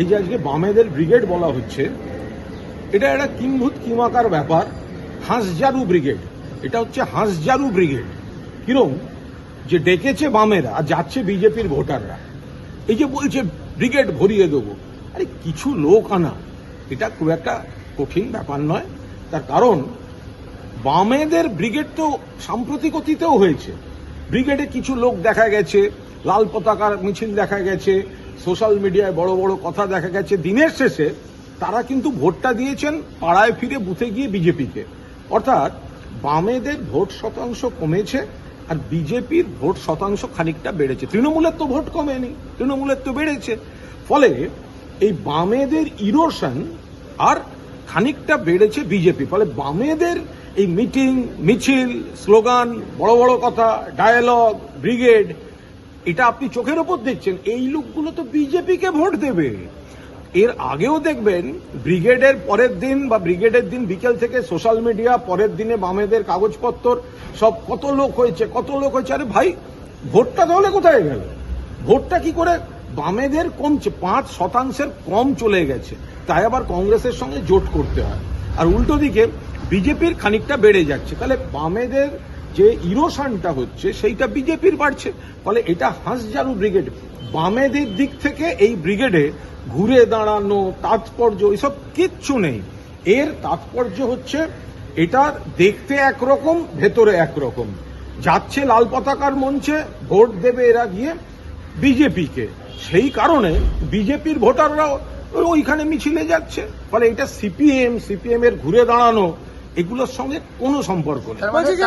এই যে আজকে বামেদের ব্রিগেড বলা হচ্ছে, এটা একটা কিম্ভূত কিমাকার ব্যাপার। হাঁসজারু ব্রিগেড, এটা হচ্ছে হাঁসজারু ব্রিগেড। কিরম যে ডেকেছে বামেরা আর যাচ্ছে বিজেপির ভোটাররা, এই যে বলছে ব্রিগেড ভরিয়ে দেবো। আরে কিছু লোক আনা এটা খুব একটা কঠিন ব্যাপার নয়। তার কারণ বামেদের ব্রিগেড তো সাম্প্রতিক অতীতেও হয়েছে। ব্রিগেডে কিছু লোক দেখা গেছে, লাল পতাকার মিছিল দেখা গেছে, সোশ্যাল মিডিয়ায় বড় বড় কথা দেখা গেছে। দিনের শেষে তারা কিন্তু ভোটটা দিয়েছেন পাড়ায় ফিরে বুথে গিয়ে বিজেপিকে। অর্থাৎ বামেদের ভোট শতাংশ কমেছে আর বিজেপির ভোট শতাংশ খানিকটা বেড়েছে। তৃণমূলের তো ভোট কমেনি, তৃণমূলের তো বেড়েছে। ফলে এই বামেদের ইরোশন আর খানিকটা বেড়েছে বিজেপি। ফলে বামেদের এই মিটিং, মিছিল, স্লোগান, বড় বড় কথা, ডায়ালগ, ব্রিগেড, এটা আপনি চোখের ওপর দেখছেন। এই লোকগুলো তো বিজেপিকে ভোট দেবে। এর আগেও দেখবেন ব্রিগেডের পরের দিন বা ব্রিগেডের দিন বিকেল থেকে সোশ্যাল মিডিয়া, পরের দিনে বামেদের কাগজপত্র সব কত লোক হয়েছে, কত লোক হয়েছে। আরে ভাই, ভোটটা তাহলে কোথায় গেল? ভোটটা কি করে বামেদের কমছে, 5% কম চলে গেছে, তাই আবার কংগ্রেসের সঙ্গে জোট করতে হয়। আর উল্টো দিকে বিজেপির খানিকটা বেড়ে যাচ্ছে। তাহলে বামেদের যে ইরোশনটা হচ্ছে সেইটা বিজেপির বাড়ছে। ফলে এটা হাঁসজারু ব্রিগেড। বামেদের দিক থেকে এই ব্রিগেডে ঘুরে দাঁড়ানো, তাৎপর্য এসব কিচ্ছু নেই। এর তাৎপর্য হচ্ছে এটা দেখতে একরকম, ভেতরে একরকম। যাচ্ছে লাল পতাকার মঞ্চে, ভোট দেবে এরা গিয়ে বিজেপিকে। সেই কারণে বিজেপির ভোটাররাও ওইখানে মিছিলে যাচ্ছে। ফলে এটা সিপিএম এর ঘুরে দাঁড়ানো, এগুলোর সঙ্গে কোনো সম্পর্ক নেই।